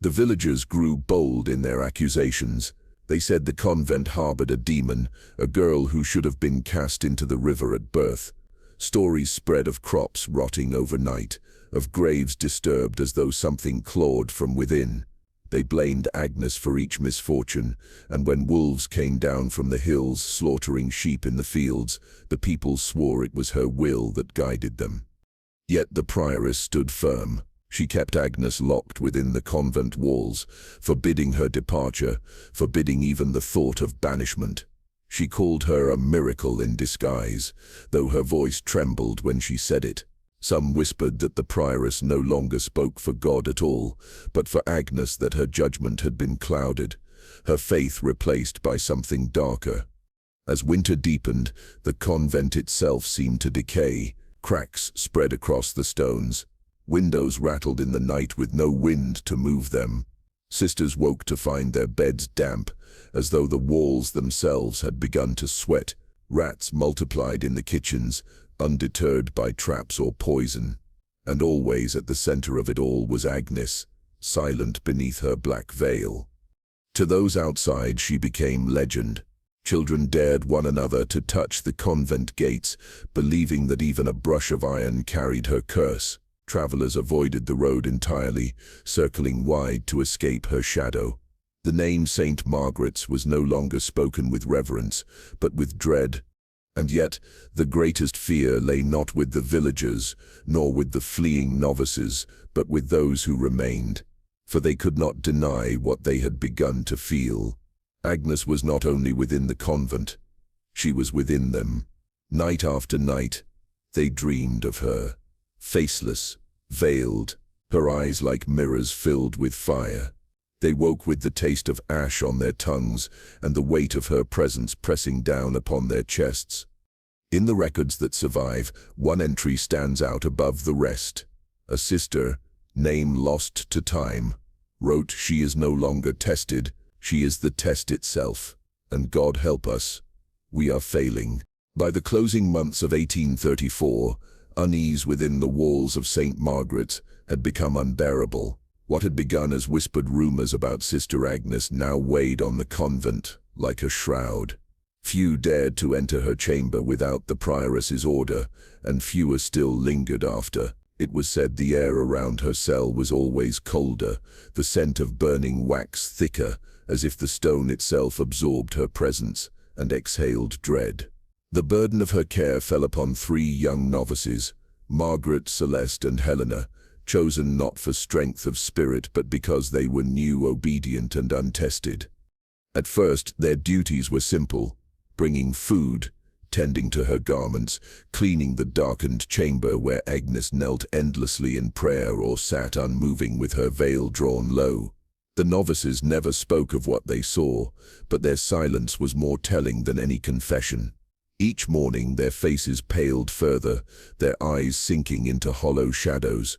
Speaker 1: The villagers grew bold in their accusations. They said the convent harbored a demon, a girl who should have been cast into the river at birth. Stories spread of crops rotting overnight, of graves disturbed as though something clawed from within. They blamed Agnes for each misfortune, and when wolves came down from the hills slaughtering sheep in the fields, the people swore it was her will that guided them. Yet the prioress stood firm. She kept Agnes locked within the convent walls, forbidding her departure, forbidding even the thought of banishment. She called her a miracle in disguise, though her voice trembled when she said it. Some whispered that the prioress no longer spoke for God at all, but for Agnes, that her judgment had been clouded, her faith replaced by something darker. As winter deepened, the convent itself seemed to decay. Cracks spread across the stones. Windows rattled in the night with no wind to move them. Sisters woke to find their beds damp, as though the walls themselves had begun to sweat. Rats multiplied in the kitchens, undeterred by traps or poison. And always at the center of it all was Agnes, silent beneath her black veil. To those outside she became legend. Children dared one another to touch the convent gates, believing that even a brush of iron carried her curse. Travelers avoided the road entirely, circling wide to escape her shadow. The name St. Margaret's was no longer spoken with reverence, but with dread. And yet, the greatest fear lay not with the villagers, nor with the fleeing novices, but with those who remained. For they could not deny what they had begun to feel. Agnes was not only within the convent, she was within them. Night after night, they dreamed of her, faceless, veiled, her eyes like mirrors filled with fire. They woke with the taste of ash on their tongues and the weight of her presence pressing down upon their chests. In the records that survive, one entry stands out above the rest. A sister, name lost to time, wrote, "She is no longer tested, she is the test itself, and God help us, we are failing." By the closing months of 1834, unease within the walls of St. Margaret's had become unbearable. What had begun as whispered rumors about Sister Agnes now weighed on the convent like a shroud. Few dared to enter her chamber without the prioress's order, and fewer still lingered after. It was said the air around her cell was always colder, the scent of burning wax thicker, as if the stone itself absorbed her presence and exhaled dread. The burden of her care fell upon 3 young novices, Margaret, Celeste, and Helena, chosen not for strength of spirit but because they were new, obedient, and untested. At first, their duties were simple: bringing food, tending to her garments, cleaning the darkened chamber where Agnes knelt endlessly in prayer or sat unmoving with her veil drawn low. The novices never spoke of what they saw, but their silence was more telling than any confession. Each morning their faces paled further, their eyes sinking into hollow shadows.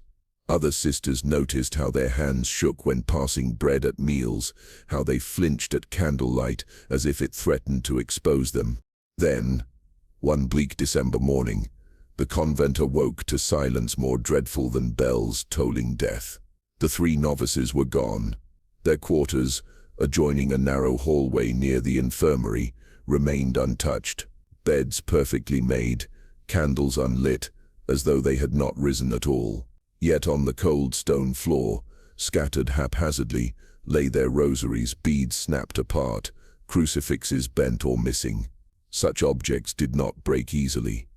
Speaker 1: Other sisters noticed how their hands shook when passing bread at meals, how they flinched at candlelight as if it threatened to expose them. Then, one bleak December morning, the convent awoke to silence more dreadful than bells tolling death. The 3 novices were gone. Their quarters, adjoining a narrow hallway near the infirmary, remained untouched. Beds perfectly made, candles unlit, as though they had not risen at all. Yet on the cold stone floor, scattered haphazardly, lay their rosaries, beads snapped apart, crucifixes bent or missing. Such objects did not break easily.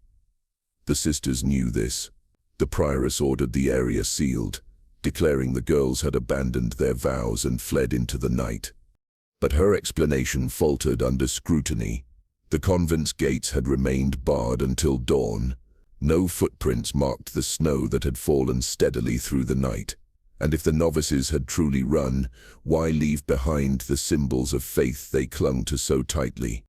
Speaker 1: The sisters knew this. The prioress ordered the area sealed, declaring the girls had abandoned their vows and fled into the night. But her explanation faltered under scrutiny. The convent's gates had remained barred until dawn. No footprints marked the snow that had fallen steadily through the night. And if the novices had truly run, why leave behind the symbols of faith they clung to so tightly?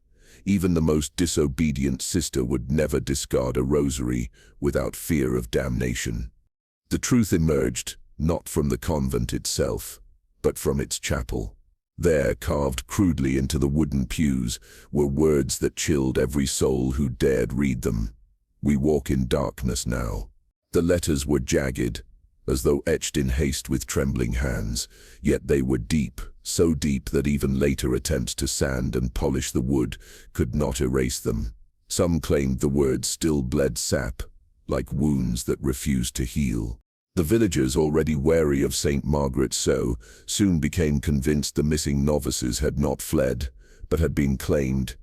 Speaker 1: Even the most disobedient sister would never discard a rosary without fear of damnation. The truth emerged, not from the convent itself, but from its chapel. There, carved crudely into the wooden pews, were words that chilled every soul who dared read them. "We walk in darkness now." The letters were jagged, as though etched in haste with trembling hands, yet they were deep, so deep that even later attempts to sand and polish the wood could not erase them. Some claimed the words still bled sap, like wounds that refused to heal. The villagers, already wary of St. Margaret's soon became convinced the missing novices had not fled, but had been claimed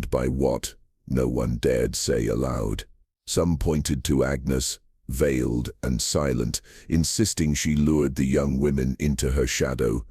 Speaker 1: by what? No one dared say aloud. Some pointed to Agnes, veiled and silent, insisting she lured the young women into her shadow.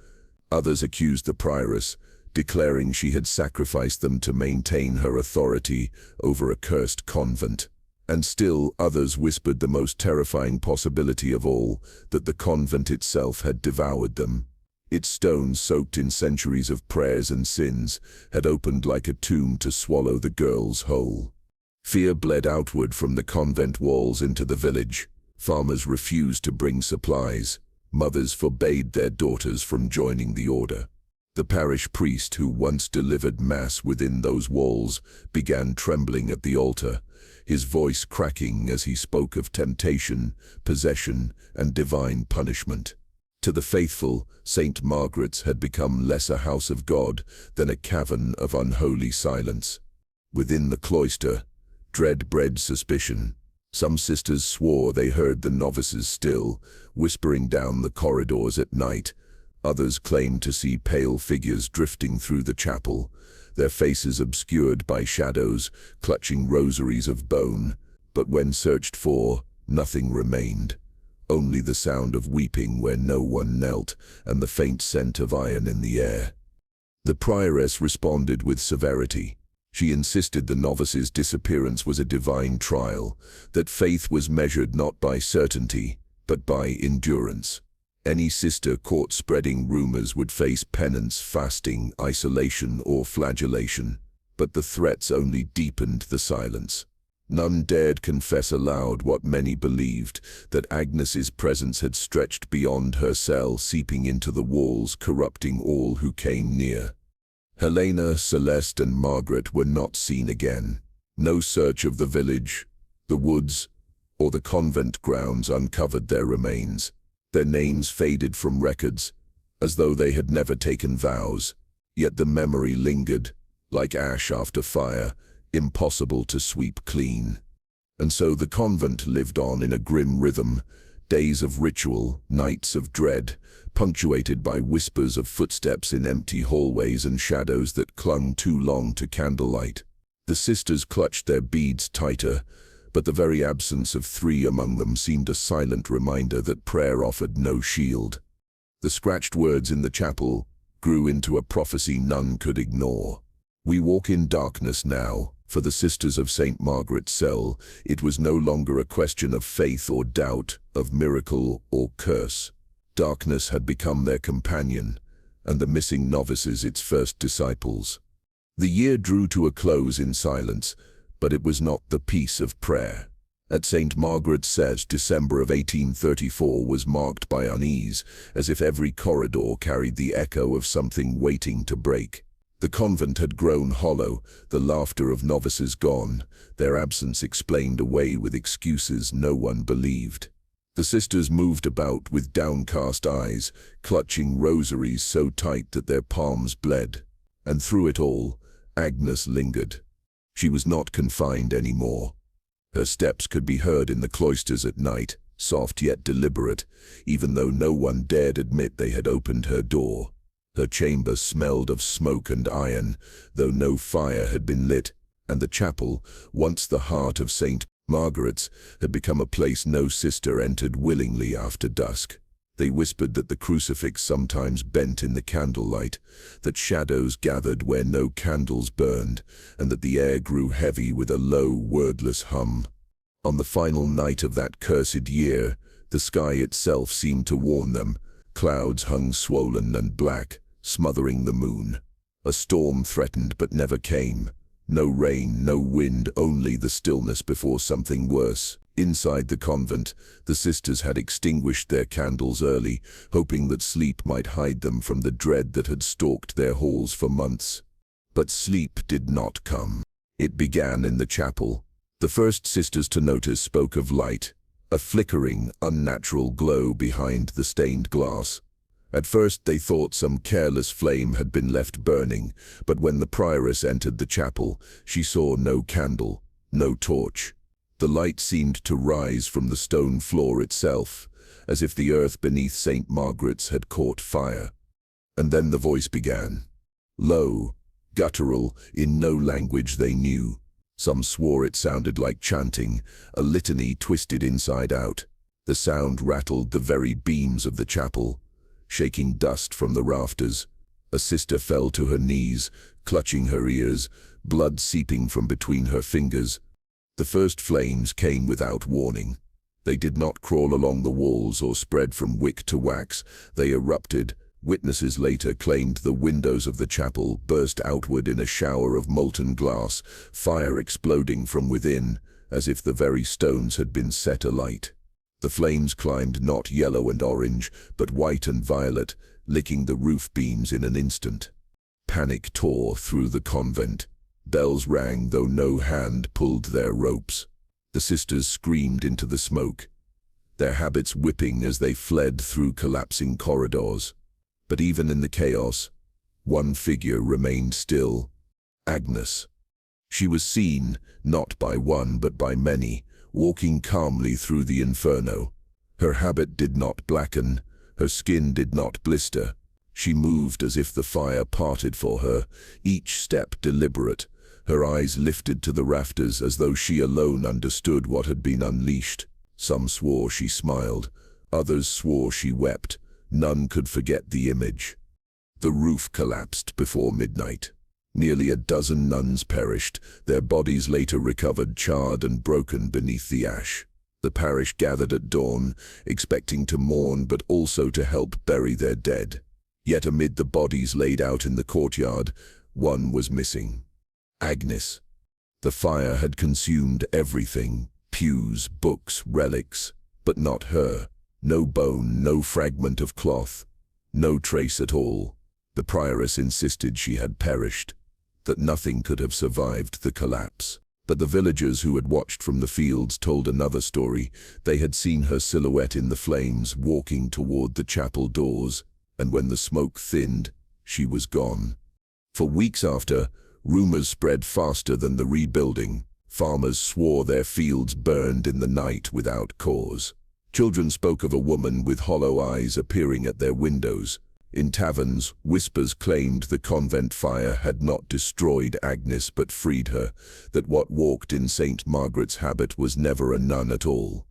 Speaker 1: Others accused the prioress, declaring she had sacrificed them to maintain her authority over a cursed convent. And still others whispered the most terrifying possibility of all, that the convent itself had devoured them. Its stones, soaked in centuries of prayers and sins, had opened like a tomb to swallow the girls whole. Fear bled outward from the convent walls into the village. Farmers refused to bring supplies. Mothers forbade their daughters from joining the order. The parish priest who once delivered mass within those walls began trembling at the altar, his voice cracking as he spoke of temptation, possession, and divine punishment. To the faithful, St. Margaret's had become less a house of God than a cavern of unholy silence. Within the cloister, dread bred suspicion. Some sisters swore they heard the novices still, whispering down the corridors at night. Others claimed to see pale figures drifting through the chapel, their faces obscured by shadows, clutching rosaries of bone. But when searched for, nothing remained. Only the sound of weeping where no one knelt, and the faint scent of iron in the air. The prioress responded with severity. She insisted the novice's disappearance was a divine trial, that faith was measured not by certainty, but by endurance. Any sister caught spreading rumors would face penance, fasting, isolation, or flagellation, but the threats only deepened the silence. None dared confess aloud what many believed, that Agnes's presence had stretched beyond her cell, seeping into the walls, corrupting all who came near. Helena, Celeste, and Margaret were not seen again. No search of the village, the woods, or the convent grounds uncovered their remains. Their names faded from records, as though they had never taken vows, yet the memory lingered, like ash after fire, impossible to sweep clean. And so the convent lived on in a grim rhythm, days of ritual, nights of dread, punctuated by whispers of footsteps in empty hallways and shadows that clung too long to candlelight. The sisters clutched their beads tighter, but the very absence of three among them seemed a silent reminder that prayer offered no shield. The scratched words in the chapel grew into a prophecy none could ignore. "We walk in darkness now." For the sisters of St. Margaret's Cell, it was no longer a question of faith or doubt, of miracle or curse. Darkness had become their companion, and the missing novices its first disciples. The year drew to a close in silence, but it was not the peace of prayer. At St. Margaret's Cell, December of 1834 was marked by unease, as if every corridor carried the echo of something waiting to break. The convent had grown hollow, the laughter of novices gone, their absence explained away with excuses no one believed. The sisters moved about with downcast eyes, clutching rosaries so tight that their palms bled. And through it all, Agnes lingered. She was not confined anymore. Her steps could be heard in the cloisters at night, soft yet deliberate, even though no one dared admit they had opened her door. Her chamber smelled of smoke and iron, though no fire had been lit, and the chapel, once the heart of St. Margaret's, had become a place no sister entered willingly after dusk. They whispered that the crucifix sometimes bent in the candlelight, that shadows gathered where no candles burned, and that the air grew heavy with a low, wordless hum. On the final night of that cursed year, the sky itself seemed to warn them. Clouds hung swollen and black, smothering the moon. A storm threatened but never came. No rain, no wind, only the stillness before something worse. Inside the convent, the sisters had extinguished their candles early, hoping that sleep might hide them from the dread that had stalked their halls for months. But sleep did not come. It began in the chapel. The first sisters to notice spoke of light, a flickering, unnatural glow behind the stained glass. At first they thought some careless flame had been left burning, but when the prioress entered the chapel, she saw no candle, no torch. The light seemed to rise from the stone floor itself, as if the earth beneath St. Margaret's had caught fire. And then the voice began. Low, guttural, in no language they knew. Some swore it sounded like chanting, a litany twisted inside out. The sound rattled the very beams of the chapel, shaking dust from the rafters. A sister fell to her knees, clutching her ears, blood seeping from between her fingers. The first flames came without warning. They did not crawl along the walls or spread from wick to wax. They erupted. Witnesses later claimed the windows of the chapel burst outward in a shower of molten glass, fire exploding from within, as if the very stones had been set alight. The flames climbed not yellow and orange, but white and violet, licking the roof beams in an instant. Panic tore through the convent. Bells rang, though no hand pulled their ropes. The sisters screamed into the smoke, their habits whipping as they fled through collapsing corridors. But even in the chaos, one figure remained still: Agnes. She was seen, not by one but by many, walking calmly through the inferno. Her habit did not blacken, her skin did not blister. She moved as if the fire parted for her, each step deliberate, her eyes lifted to the rafters as though she alone understood what had been unleashed. Some swore she smiled, others swore she wept. None could forget the image. The roof collapsed before midnight. Nearly a dozen nuns perished, their bodies later recovered charred and broken beneath the ash. The parish gathered at dawn, expecting to mourn but also to help bury their dead. Yet amid the bodies laid out in the courtyard, one was missing. Agnes. The fire had consumed everything, pews, books, relics, but not her. No bone, no fragment of cloth, no trace at all. The prioress insisted she had perished, that nothing could have survived the collapse. But the villagers who had watched from the fields told another story. They had seen her silhouette in the flames, walking toward the chapel doors, and when the smoke thinned, she was gone. For weeks after, rumors spread faster than the rebuilding. Farmers swore their fields burned in the night without cause. Children spoke of a woman with hollow eyes appearing at their windows. In taverns, whispers claimed the convent fire had not destroyed Agnes but freed her, that what walked in St. Margaret's habit was never a nun at all.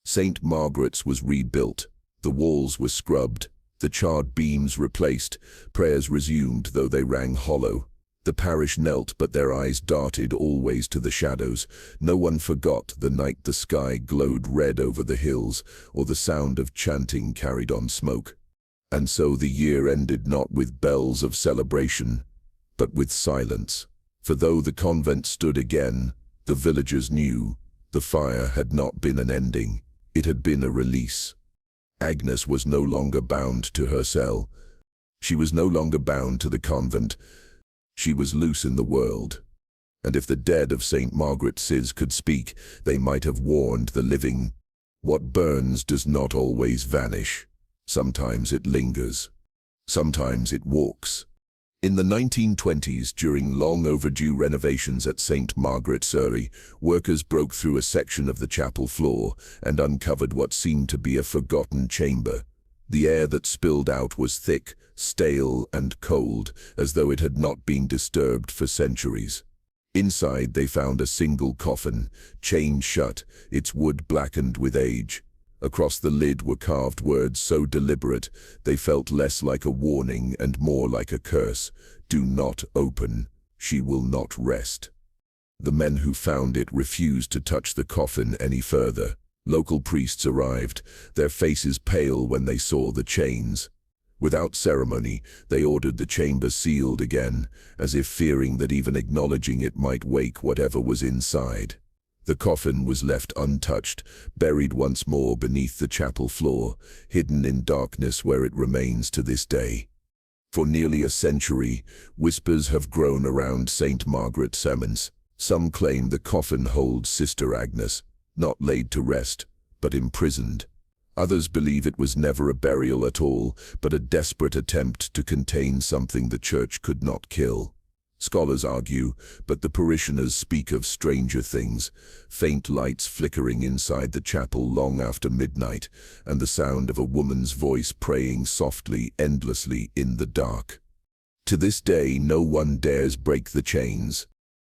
Speaker 1: St. Margaret's was rebuilt, the walls were scrubbed, the charred beams replaced, prayers resumed though they rang hollow. The parish knelt but their eyes darted always to the shadows. No one forgot the night the sky glowed red over the hills, or the sound of chanting carried on smoke. And so the year ended not with bells of celebration, but with silence. For though the convent stood again, the villagers knew the fire had not been an ending, it had been a release. Agnes was no longer bound to her cell. She was no longer bound to the convent. She was loose in the world. And if the dead of St. Margaret's could speak, they might have warned the living. What burns does not always vanish. Sometimes it lingers. Sometimes it walks. In the 1920s, during long overdue renovations at St. Margaret's, Surrey, workers broke through a section of the chapel floor and uncovered what seemed to be a forgotten chamber. The air that spilled out was thick, stale and cold, as though it had not been disturbed for centuries. Inside they found a single coffin, chained shut, its wood blackened with age. Across the lid were carved words so deliberate they felt less like a warning and more like a curse. Do not open. She will not rest. The men who found it refused to touch the coffin any further. Local priests arrived, their faces pale when they saw the chains. Without ceremony, they ordered the chamber sealed again, as if fearing that even acknowledging it might wake whatever was inside. The coffin was left untouched, buried once more beneath the chapel floor, hidden in darkness where it remains to this day. For nearly a century, whispers have grown around St. Margaret's sermons. Some claim the coffin holds Sister Agnes, not laid to rest, but imprisoned. Others believe it was never a burial at all, but a desperate attempt to contain something the church could not kill. Scholars argue, but the parishioners speak of stranger things, faint lights flickering inside the chapel long after midnight, and the sound of a woman's voice praying softly, endlessly in the dark. To this day, no one dares break the chains.